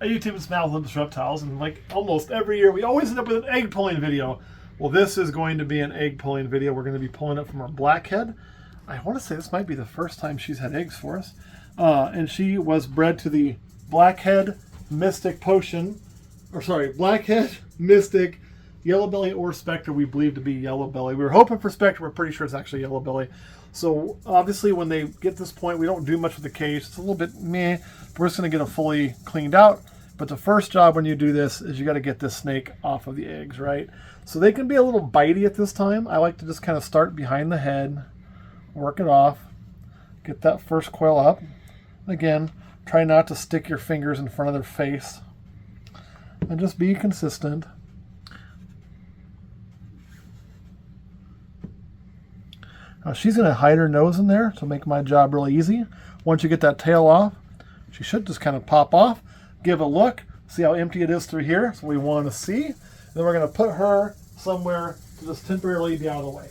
YouTube is now Olympus Reptiles, and like almost every year, we always end up with an egg pulling video. Well, this is going to be an egg pulling video. We're going to be pulling it from our blackhead. I want to say this might be the first time she's had eggs for us. And she was bred to the blackhead mystic potion, or sorry, blackhead mystic yellow belly or spectre. We believe to be yellow belly. We were hoping for spectre. We're pretty sure it's actually yellow belly. So obviously when they get to this point, we don't do much with the cage. It's a little bit meh. We're just going to get them fully cleaned out. But the first job when you do this is you got to get this snake off of the eggs, right? So they can be a little bitey at this time. I like to just kind of start behind the head, work it off, get that first coil up. Again, try not to stick your fingers in front of their face. And just be consistent. Now she's going to hide her nose in there to make my job really easy. Once you get that tail off, she should just kind of pop off. Give a look. See how empty it is through here. So we want to see. Then we're going to put her somewhere to just temporarily be out of the way.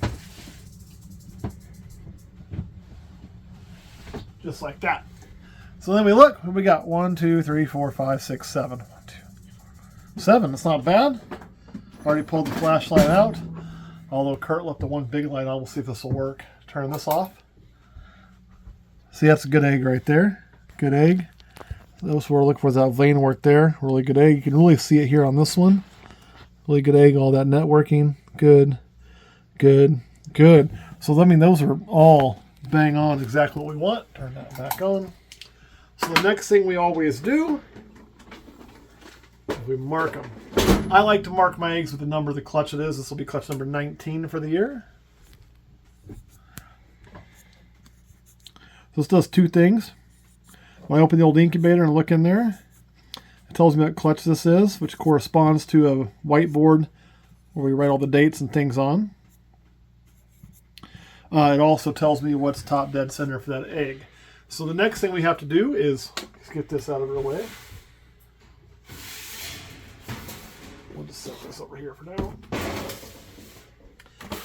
Just like that. So then we look. What we got? 1, 2, 3, 4, 5, 6, 7. 1, 2, 3, 4, 7. That's not bad. Already pulled the flashlight out. Although Kurt left the one big light on. We'll see if this will work. Turn this off. See, that's a good egg right there. Good egg. That's what we're looking for, is that vein work there. Really good egg. You can really see it here on this one. Really good egg. All that networking. Good. Good. Good. So, I mean, those are all bang on exactly what we want. Turn that back on. So the next thing we always do is we mark them. I like to mark my eggs with the number of the clutch it is. This will be clutch number 19 for the year. So this does two things. When I open the old incubator and look in there, it tells me what clutch this is, which corresponds to a whiteboard where we write all the dates and things on. It also tells me what's top dead center for that egg. So the next thing we have to do is get this out of the way. We'll just set this over here for now.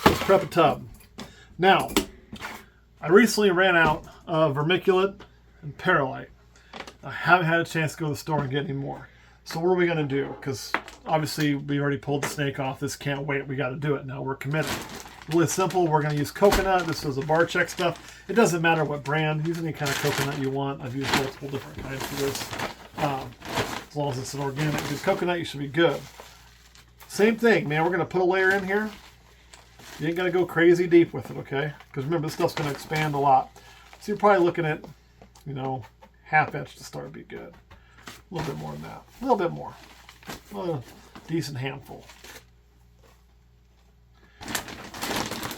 Let's prep a tub. Now, I recently ran out of vermiculate and perlite. I haven't had a chance to go to the store and get any more. So what are we going to do? Because obviously we already pulled the snake off. This can't wait. We got to do it now. We're committed. Really simple. We're going to use coconut. This is a bar check stuff. It doesn't matter what brand. Use any kind of coconut you want. I've used multiple different kinds for this. As long as it's an organic good coconut, you should be good. Same thing, man. We're going to put a layer in here. You ain't going to go crazy deep with it, okay? Because remember, this stuff's going to expand a lot. So you're probably looking at, you know, ½ inch to start, be good. A little bit more than that. A little bit more. A decent handful.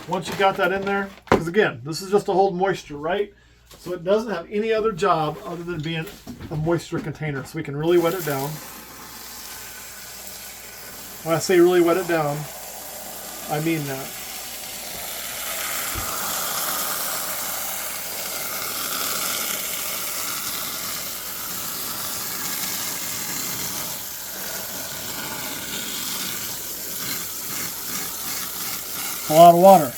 Once you got that in there, because again, this is just to hold moisture, right? So it doesn't have any other job other than being a moisture container. So we can really wet it down. When I say really wet it down, I mean that. A lot of water.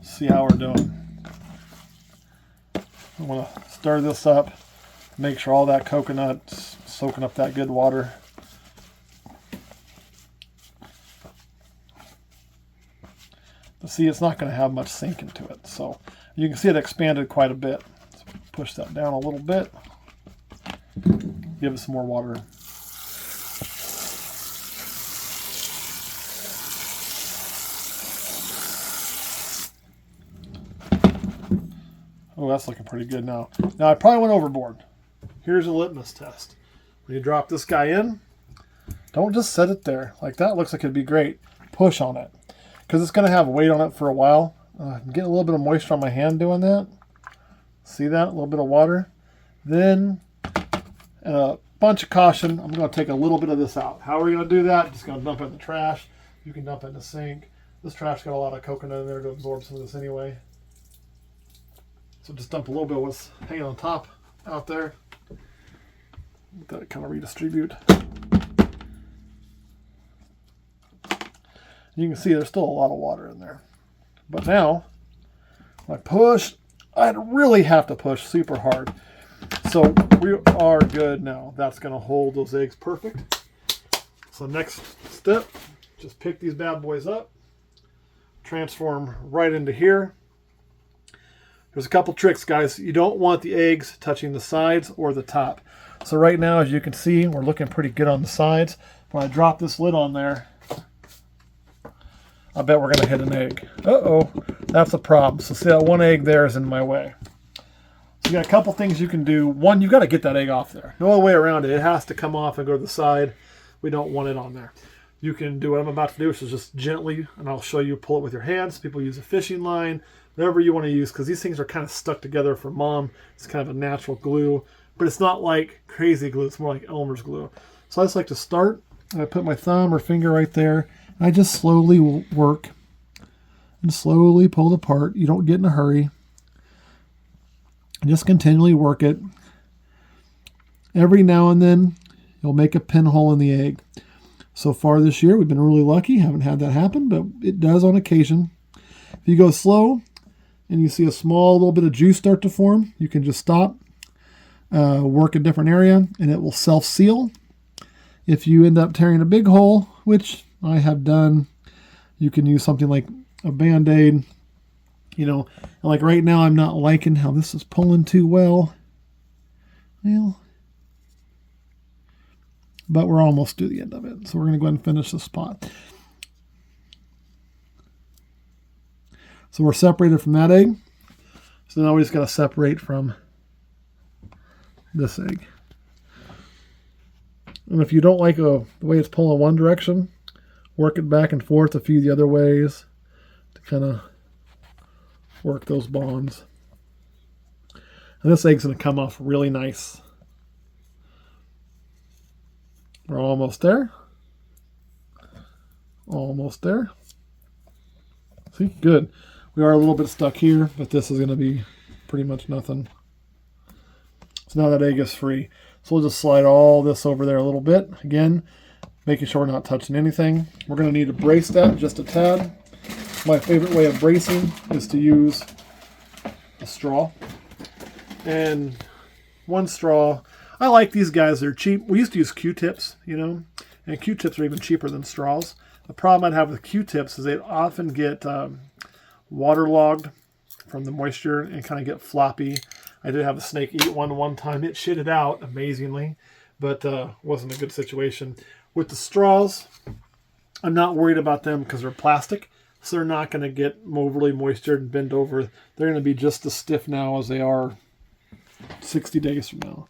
See how we're doing. I want to stir this up, make sure all that coconut's soaking up that good water. But see, it's not going to have much sink into it. So you can see it expanded quite a bit. Let's push that down a little bit. Give it some more water. Oh, that's looking pretty good now. Now, I probably went overboard. Here's a litmus test. When you drop this guy in, don't just set it there. Like that looks like it'd be great. Push on it. Because it's going to have weight on it for a while. I'm getting a little bit of moisture on my hand doing that. See that? A little bit of water. Then, and a bunch of caution, I'm going to take a little bit of this out. How are we going to do that? Just going to dump it in the trash. You can dump it in the sink. This trash got a lot of coconut in there to absorb some of this anyway. So just dump a little bit of what's hanging on top out there. Let that kind of redistribute. You can see there's still a lot of water in there. But now, when I push, I'd really have to push super hard. So we are good now. That's going to hold those eggs perfect. So next step, just pick these bad boys up, transform right into here. There's a couple tricks, guys. You don't want the eggs touching the sides or the top. So right now, as you can see, we're looking pretty good on the sides. When I drop this lid on there, I bet we're going to hit an egg. Uh-oh, that's a problem. So see that one egg there is in my way. So you got a couple things you can do. One, you got to get that egg off there. No other way around it. It has to come off and go to the side. We don't want it on there. You can do what I'm about to do, which is just gently, and I'll show you, pull it with your hands. People use a fishing line, whatever you want to use, because these things are kind of stuck together for mom. It's kind of a natural glue. But it's not like crazy glue. It's more like Elmer's glue. So I just like to start. I put my thumb or finger right there. And I just slowly work and slowly pull it apart. You don't get in a hurry. And just continually work it. Every now and then, you'll make a pinhole in the egg. So far this year, we've been really lucky. Haven't had that happen, but it does on occasion. If you go slow and you see a small little bit of juice start to form, you can just stop. Work a different area and it will self-seal. If you end up tearing a big hole, which I have done, you can use something like a Band-Aid. You know, and like right now I'm not liking how this is pulling too well. Well, but we're almost to the end of it. So we're going to go ahead and finish this spot. So we're separated from that egg. So now we just got to separate from this egg. And if you don't like the way it's pulling one direction, work it back and forth a few the other ways to kind of work those bonds. And this egg's going to come off really nice. We're almost there. Almost there. See, good. We are a little bit stuck here, but this is going to be pretty much nothing. So now that egg is free. So we'll just slide all this over there a little bit. Again, making sure we're not touching anything. We're going to need to brace that just a tad. My favorite way of bracing is to use a straw. And one straw. I like these guys. They're cheap. We used to use Q-tips, you know, and Q-tips are even cheaper than straws. The problem I'd have with Q-tips is they often get waterlogged from the moisture and kind of get floppy. I did have a snake eat one time. It shit it out amazingly, but wasn't a good situation. With the straws, I'm not worried about them because they're plastic, so they're not going to get overly moistured and bend over. They're going to be just as stiff now as they are 60 days from now.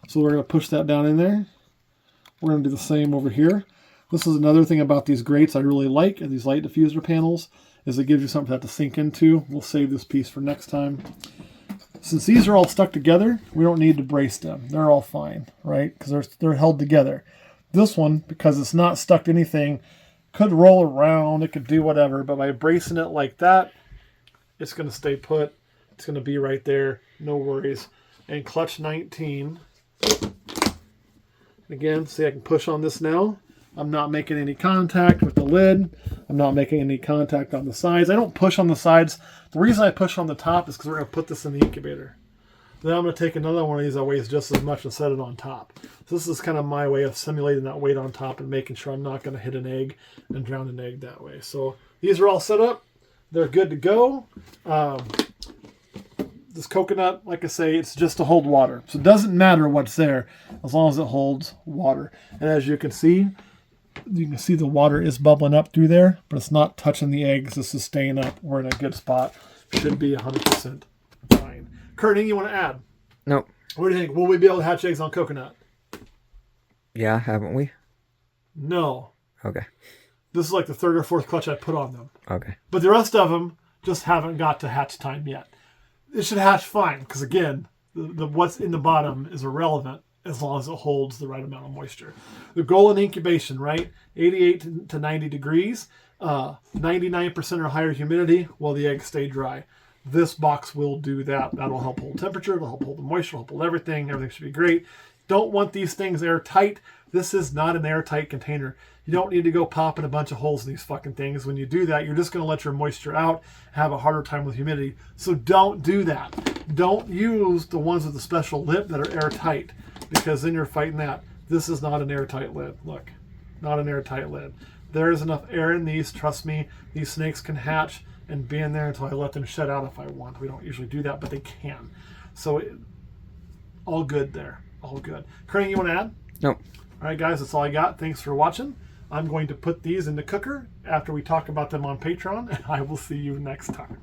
So we're going to push that down in there. We're going to do the same over here. This is another thing about these grates I really like, and these light diffuser panels, is it gives you something to sink into. We'll save this piece for next time. Since these are all stuck together, we don't need to brace them. They're all fine, right? Because they're held together. This one, because it's not stuck to anything, could roll around, it could do whatever, but by bracing it like that, it's going to stay put. It's going to be right there, no worries. And clutch 19. Again, see I can push on this now. I'm not making any contact with the lid. I'm not making any contact on the sides. I don't push on the sides. The reason I push on the top is because we're going to put this in the incubator. Then I'm going to take another one of these that weighs just as much and set it on top. So this is kind of my way of simulating that weight on top and making sure I'm not going to hit an egg and drown an egg that way. So these are all set up. They're good to go. This coconut, like I say, it's just to hold water. So it doesn't matter what's there as long as it holds water. And as you can see the water is bubbling up through there, but it's not touching the eggs. This is staying up. We're in a good spot. Should be 100% fine. Kurt, anything you want to add? Nope. What do you think? Will we be able to hatch eggs on coconut? Yeah, haven't we? No. Okay. This is like the third or fourth clutch I put on them. Okay. But the rest of them just haven't got to hatch time yet. It should hatch fine because, again, the what's in the bottom is irrelevant as long as it holds the right amount of moisture. The goal in incubation, right? 88 to 90 degrees, 99% or higher humidity while the eggs stay dry. This box will do that. That'll help hold temperature. It'll help hold the moisture. It'll help hold everything. Everything should be great. Don't want these things airtight. This is not an airtight container. You don't need to go popping a bunch of holes in these fucking things. When you do that, you're just going to let your moisture out, have a harder time with humidity. So don't do that. Don't use the ones with the special lip that are airtight, because then you're fighting that. This is not an airtight lid. Look, not an airtight lid. There is enough air in these. Trust me, these snakes can hatch and be in there until I let them shed out if I want. We don't usually do that, but they can. So all good there. All good. Crane, you want to add? Nope. All right, guys, that's all I got. Thanks for watching. I'm going to put these in the cooker after we talk about them on Patreon, and I will see you next time.